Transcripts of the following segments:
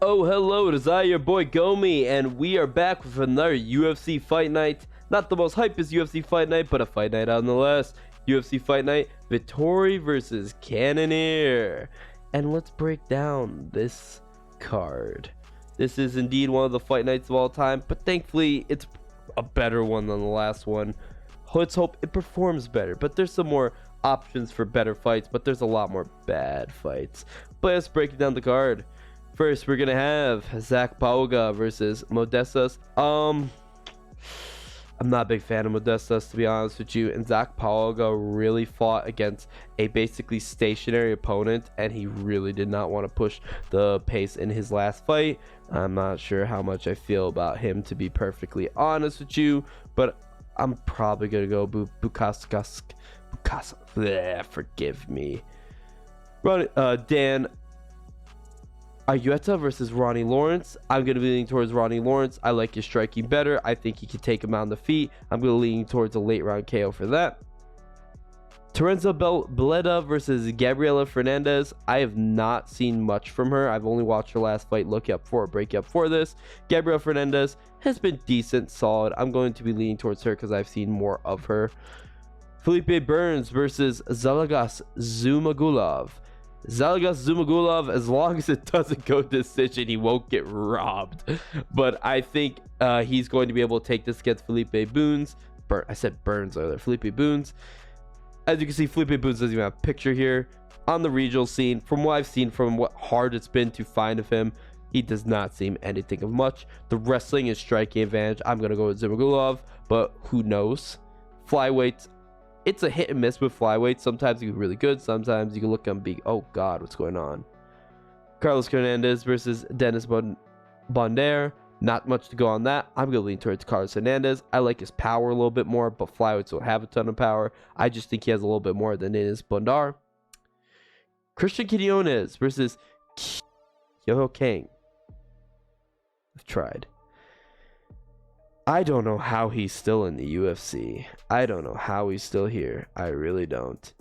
Oh, hello, it is I, your boy Gomi, and we are back with another UFC Fight Night. Not the most hypest UFC Fight Night, but a fight night nonetheless. UFC Fight Night, Vettori versus Cannonier. And let's break down this card. This is indeed one of the fight nights of all time, but thankfully it's a better one than the last one. Let's hope it performs better, but there's some more options for better fights, but there's a lot more bad fights. But let's break down the card. First, we're gonna have Zach Pauga versus Modestas. I'm not a big fan of Modestas, to be honest with you. And Zach Pauga really fought against a basically stationary opponent, and he really did not want to push the pace in his last fight. I'm not sure how much I feel about him, to be perfectly honest with you, but I'm probably gonna go Bukasa. Forgive me. Dan Argueta versus Ronnie Lawrence. I'm going to be leaning towards Ronnie Lawrence. I like his striking better. I think he can take him on the feet. I'm going to lean towards a late round KO for that. Terenza Beleda versus Gabriela Fernandez. I have not seen much from her. I've only watched her last fight, look up for this. Gabriela Fernandez has been decent, solid. I'm going to be leaning towards her because I've seen more of her. Felipe Burns versus Zhalgas Zhumagulov. Zhalgas Zhumagulov, as long as it doesn't go decision, he won't get robbed. But I think he's going to be able to take this against Felipe Boons. I said Burns earlier. Felipe Boons. As you can see, Felipe Boons doesn't even have a picture here. On the regional scene, from what I've seen, from what hard it's been to find of him, he does not seem anything of much. The wrestling and striking advantage, I'm going to go with Zhumagulov, but who knows? Flyweights. It's a hit and miss with flyweight. Sometimes you can be really good. Sometimes you can look and be, oh God, what's going on? Carlos Hernandez versus Dennis Bonder. Not much to go on that. I'm going to lean towards Carlos Hernandez. I like his power a little bit more, but flyweights don't have a ton of power. I just think he has a little bit more than Dennis Bonder. Christian Quinones versus Yoho Kang. I've tried. I don't know how he's still in the UFC. I don't know how he's still here. I really don't.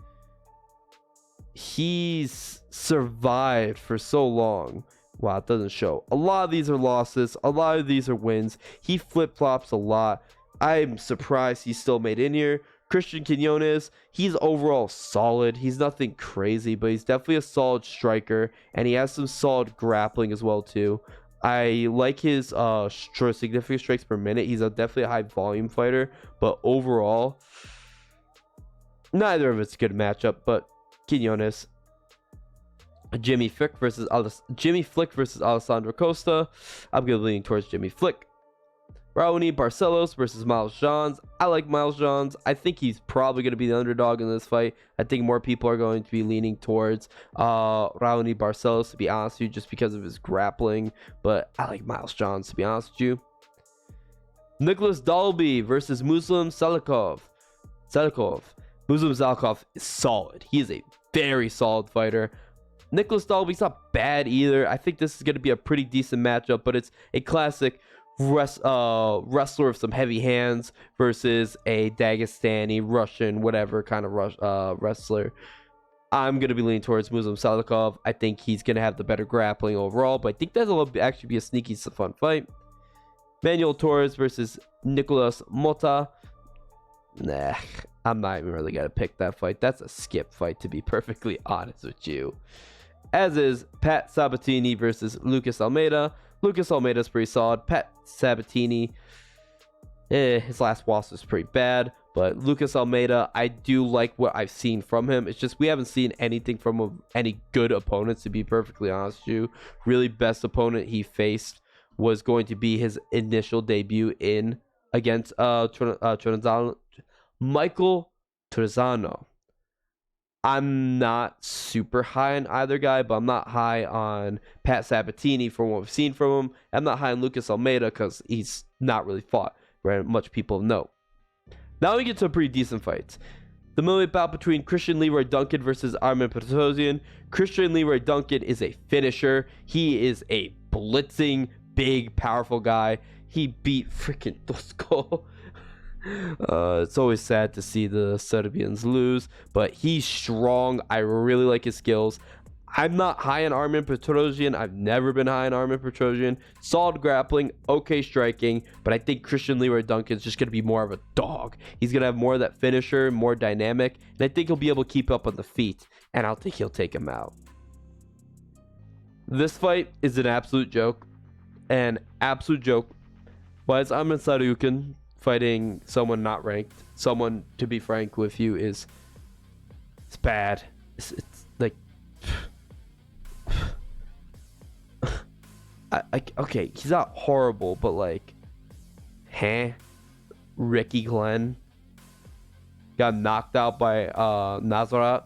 He's survived for so long. Wow, it doesn't show. A lot of these are losses. A lot of these are wins. He flip-flops a lot. I'm surprised he's still made in here. Christian Quinones, he's overall solid. He's nothing crazy, but he's definitely a solid striker. And he has some solid grappling as well, too. I like his significant strikes per minute. He's definitely a high volume fighter, but overall, neither of it's a good matchup. But Quinones, Jimmy Flick versus Alessandro Costa. I'm gonna lean towards Jimmy Flick. Raoni Barcelos versus Miles Johns. I like Miles Johns. I think he's probably going to be the underdog in this fight. I think more people are going to be leaning towards Raoni Barcelos, to be honest with you, just because of his grappling. But I like Miles Johns, to be honest with you. Nicholas Dalby versus Muslim Salikov. Muslim Salikov is solid. He is a very solid fighter. Nicholas Dalby's not bad either. I think this is going to be a pretty decent matchup, but it's a classic wrestler with some heavy hands versus a Dagestani, Russian, whatever kind of wrestler. I'm going to be leaning towards Muslim Salikov. I think he's going to have the better grappling overall, but I think that'll actually be a sneaky, fun fight. Manuel Torres versus Nicolas Mota. Nah, I'm not even really going to pick that fight. That's a skip fight, to be perfectly honest with you. As is Pat Sabatini versus Lucas Almeida. Lucas Almeida's pretty solid. Pat Sabatini, his last loss was pretty bad. But Lucas Almeida, I do like what I've seen from him. It's just we haven't seen anything from any good opponents, to be perfectly honest with you. Really, best opponent he faced was going to be his initial debut against Michael Trezano. I'm not super high on either guy, but I'm not high on Pat Sabatini from what we've seen from him. I'm not high on Lucas Almeida because he's not really fought very much people know. Now we get to a pretty decent fights. The middleweight bout between Christian Leroy Duncan versus Armen Petrosyan. Christian Leroy Duncan is a finisher. He is a blitzing, big, powerful guy. He beat freaking Dusko. It's always sad to see the Serbians lose, but he's strong. I really like his skills. I'm not high on Armin Petrosyan. I've never been high on Armin Petrosyan. Solid grappling, okay striking, but I think Christian Leroy Duncan's just going to be more of a dog. He's going to have more of that finisher, more dynamic, and I think he'll be able to keep up on the feet, and I think he'll take him out. This fight is an absolute joke. An absolute joke. Why is Ahmed Saryukin fighting someone not ranked? Someone, to be frank with you, it's bad. It's like... okay, he's not horrible, but like... Ricky Glenn got knocked out by Nazarat.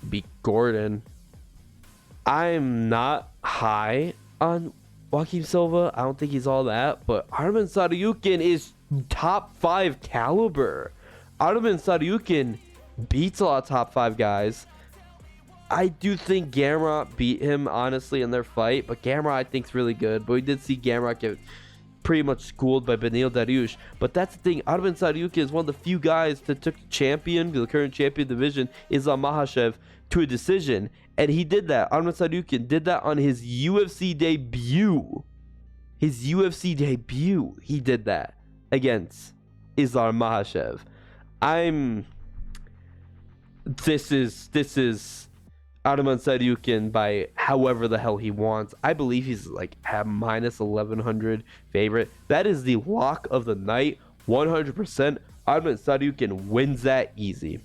Beat Gordon. I'm not high on Joaquim Silva. I don't think he's all that, but Arman Saryukin is top 5 caliber. Arman Saryukin beats a lot of top 5 guys. I do think Gamrot beat him, honestly, in their fight, but Gamrot I think is really good. But we did see Gamrot get pretty much schooled by Benil Dariush. But that's the thing, Arman Saryukin is one of the few guys that took the current champion division, Islam Makhachev, to a decision. And he did that. Arman Saryukin did that on his UFC debut. He did that against Islam Makhachev. This is Arman Saryukin by however the hell he wants. I believe he's like a minus 1100 favorite. That is the lock of the night. 100%. Arman Saryukin wins that easy.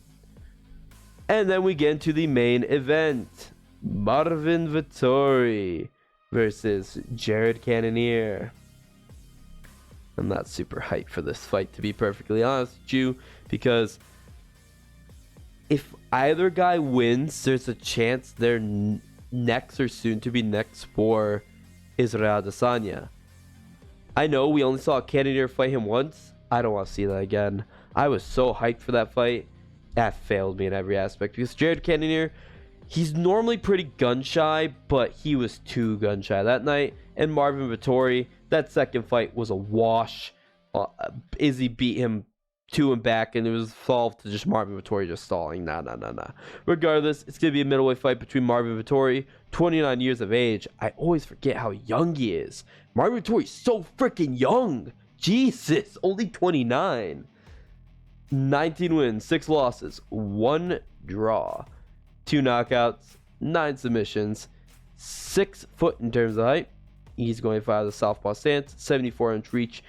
And then we get into the main event. Marvin Vettori versus Jared Cannonier. I'm not super hyped for this fight, to be perfectly honest with you, because if either guy wins, there's a chance they're next or soon to be next for Israel Adesanya. I know we only saw Cannonier fight him once. I don't want to see that again. I was so hyped for that fight. That failed me in every aspect, because Jared Cannonier, he's normally pretty gun shy, but he was too gun shy that night. And Marvin Vettori, that second fight was a wash. Izzy beat him to and back, and it was solved to just Marvin Vettori just stalling. Nah. Regardless, it's going to be a middleweight fight between Marvin Vettori, 29 years of age. I always forget how young he is. Marvin Vettori's so freaking young. Jesus, only 29. 19 wins, 6 losses, 1 draw, 2 knockouts, 9 submissions, 6 foot in terms of height. He's going to fire the southpaw stance, 74-inch reach,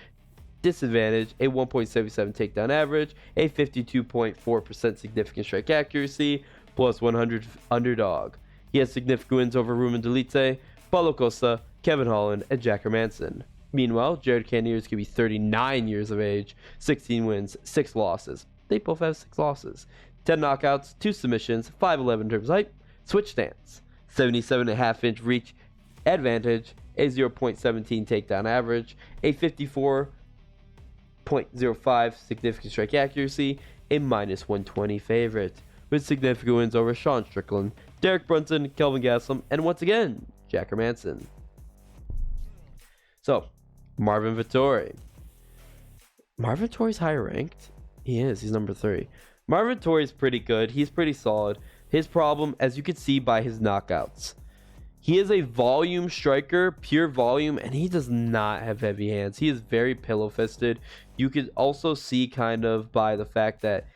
disadvantage, a 1.77 takedown average, a 52.4% significant strike accuracy, plus 100 underdog. He has significant wins over Ruben Delite, Paulo Costa, Kevin Holland, and Jack Hermanson. Meanwhile, Jared Cannonier is going to be 39 years of age, 16 wins, 6 losses. They both have 6 losses. 10 knockouts, 2 submissions, 5'11 in terms of height, switch stance, 77.5-inch reach advantage, a 0.17 takedown average, a 54.05 significant strike accuracy, a minus 120 favorite, with significant wins over Sean Strickland, Derek Brunson, Kelvin Gastelum, and once again, Jack Hermanson. So, Marvin Vettori. Marvin Vettori's higher ranked. He is. He's number 3. Marvin Vettori is pretty good. He's pretty solid. His problem, as you can see by his knockouts, he is a volume striker, pure volume, and he does not have heavy hands. He is very pillow-fisted. You could also see kind of by the fact that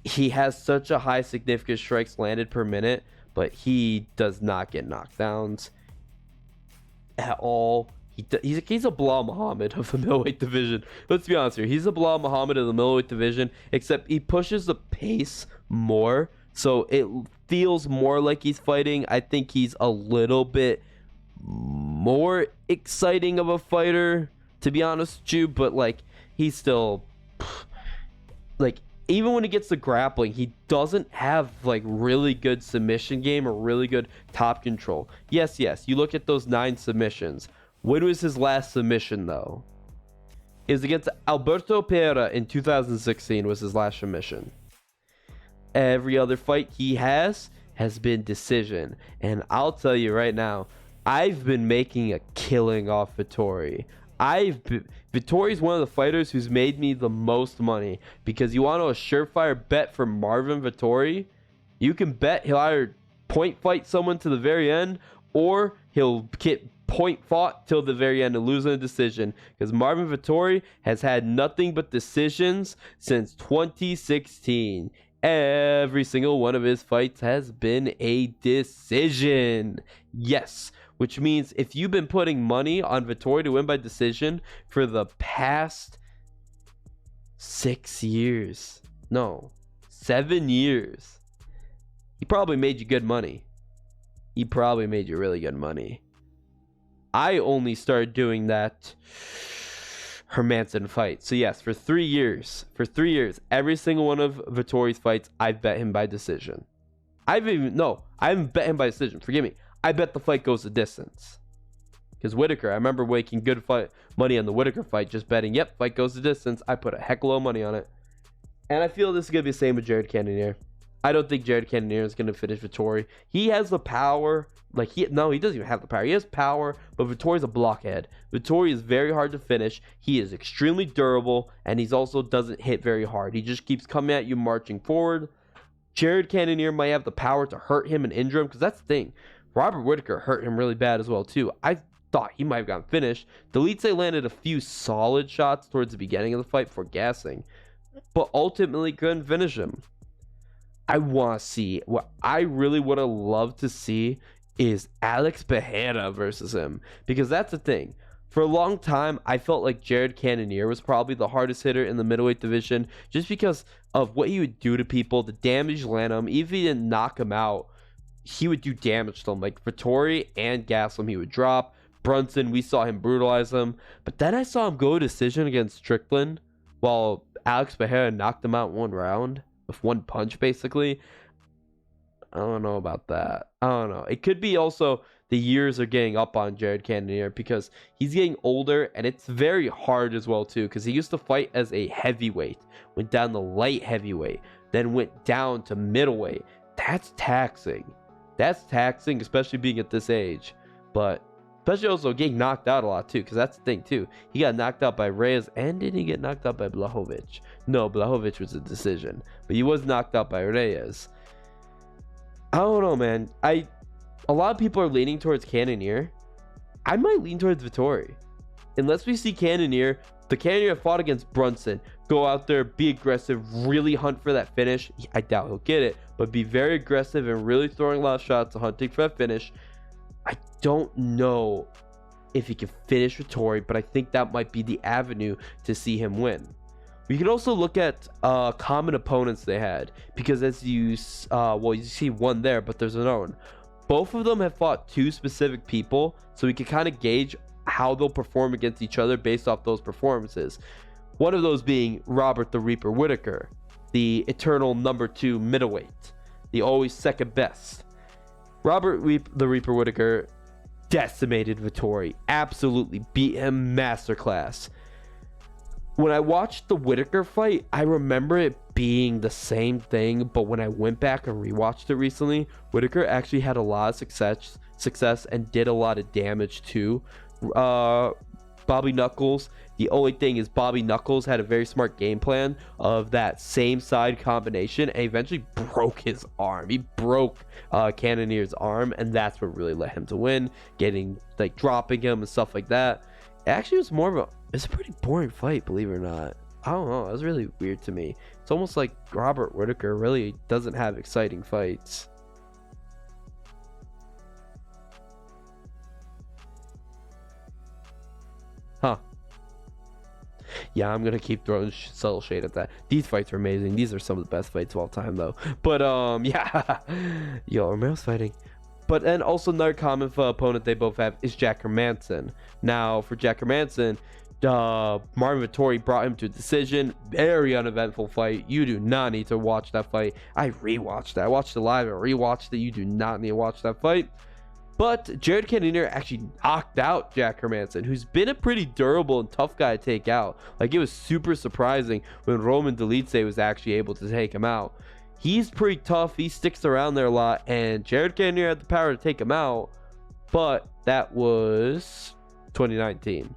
he has such a high significant strikes landed per minute, but he does not get knockdowns at all. He's a Bilal Muhammad of the middleweight division. Let's be honest here. He's a Bilal Muhammad of the middleweight division, except he pushes the pace more, so it feels more like he's fighting. I think he's a little bit more exciting of a fighter, to be honest with you, but like he's still like, even when he gets to grappling, he doesn't have like really good submission game or really good top control. Yes, you look at those 9 submissions. When was his last submission, though? It was against Alberto Pereira in 2016 was his last submission. Every other fight he has been decision. And I'll tell you right now, I've been making a killing off Vettori. Vettori's one of the fighters who's made me the most money, because you want a surefire bet for Marvin Vettori? You can bet he'll either point fight someone to the very end, or he'll get point fought till the very end and lose in a decision, because Marvin Vettori has had nothing but decisions since 2016. Every single one of his fights has been a decision. Yes, which means if you've been putting money on Vettori to win by decision for the past 6 years, no, 7 years, he probably made you good money. He probably made you really good money. I only started doing that Hermansson fight. So yes, for 3 years, every single one of Vettori's fights, I've bet him by decision. I haven't bet him by decision. Forgive me. I bet the fight goes the distance. Because Whitaker, I remember making good money on the Whitaker fight, just betting, yep, fight goes the distance. I put a heck of money on it. And I feel this is going to be the same with Jared Cannonier. I don't think Jared Cannonier is going to finish Vettori. He has the power. He doesn't even have the power. He has power, but Vettori's a blockhead. Vettori is very hard to finish. He is extremely durable, and he's also doesn't hit very hard. He just keeps coming at you, marching forward. Jared Cannonier might have the power to hurt him and injure him, because that's the thing. Robert Whitaker hurt him really bad as well, too. I thought he might have gotten finished. Delitse landed a few solid shots towards the beginning of the fight before gassing, but ultimately couldn't finish him. I want to see, what I really would have loved to see is Alex Pereira versus him, because that's the thing. For a long time, I felt like Jared Cannonier was probably the hardest hitter in the middleweight division, just because of what he would do to people, the damage land him. Even if he didn't knock him out, he would do damage to him. Like Vettori and Gaslam, he would drop. Brunson, we saw him brutalize him. But then I saw him go decision against Strickland, while Alex Pereira knocked him out in 1 round. With 1 punch, basically. I don't know about that. I don't know. It could be also the years are getting up on Jared Cannonier, because he's getting older, and it's very hard as well, too, because he used to fight as a heavyweight, went down to light heavyweight, then went down to middleweight. That's taxing. Especially being at this age. But especially also getting knocked out a lot, too, because that's the thing, too. He got knocked out by Reyes, and didn't he get knocked out by Blachowicz? No, Blachowicz was a decision, but he was knocked out by Reyes. I don't know, man. A lot of people are leaning towards Cannonier. I might lean towards Vettori. Unless we see Cannonier, the Cannonier fought against Brunson, go out there, be aggressive, really hunt for that finish. I doubt he'll get it, but be very aggressive and really throwing a lot of shots, hunting for that finish. I don't know if he can finish Vettori, but I think that might be the avenue to see him win. We can also look at common opponents they had, because as you see one there, but there's another one. Both of them have fought 2 specific people, so we can kind of gauge how they'll perform against each other based off those performances. One of those being Robert the Reaper Whitaker, the eternal number 2 middleweight, the always second best. Robert the Reaper Whitaker decimated Vettori, absolutely beat him masterclass. When I watched the Whitaker fight, I remember it being the same thing, but when I went back and rewatched it recently, Whitaker actually had a lot of success and did a lot of damage to Bobby Knuckles. The only thing is Bobby Knuckles had a very smart game plan of that same side combination, and eventually broke his arm. He broke Cannonier's arm, and that's what really led him to win, dropping him and stuff like that. It actually was it's a pretty boring fight, believe it or not. I don't know. It was really weird to me. It's almost like Robert Whitaker really doesn't have exciting fights. Huh. Yeah, I'm gonna keep throwing subtle shade at that. These fights are amazing. These are some of the best fights of all time, though. But yeah. Yo, Romero's fighting. But then also another common opponent they both have is Jack Hermansson. Now, for Jack Hermansson, Marvin Vettori brought him to a decision. Very uneventful fight. You do not need to watch that fight. I rewatched it. I watched it live and rewatched it. You do not need to watch that fight. But Jared Cannonier actually knocked out Jack Hermansson, who's been a pretty durable and tough guy to take out. Like, it was super surprising when Roman Dolidze was actually able to take him out. He's pretty tough. He sticks around there a lot, and Jared Cannonier had the power to take him out, but that was 2019.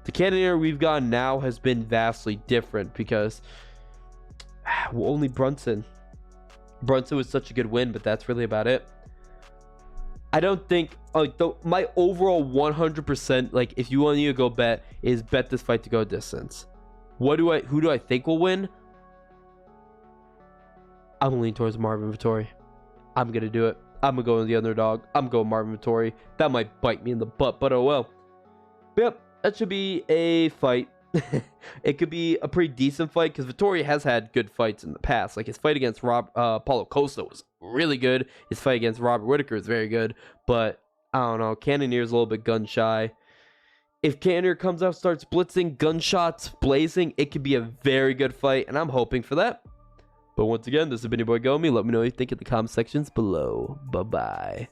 The Cannonier we've gotten now has been vastly different, because only Brunson was such a good win, but that's really about it. I don't think like my overall 100% like if you want me to go bet is bet this fight to go distance. Who do I think will win? I'm leaning towards Marvin Vettori. I'm gonna do it. I'm gonna go with the underdog. I'm going Marvin Vettori. That might bite me in the butt, but oh well. But yep, that should be a fight. It could be a pretty decent fight because Vettori has had good fights in the past. Like his fight against Paulo Costa was really good. His fight against Robert Whittaker is very good. But I don't know. Cannonier is a little bit gun shy. If Cannonier comes out, starts blitzing, gunshots blazing, it could be a very good fight, and I'm hoping for that. But once again, this has been your boy Gomi. Let me know what you think in the comment sections below. Bye-bye.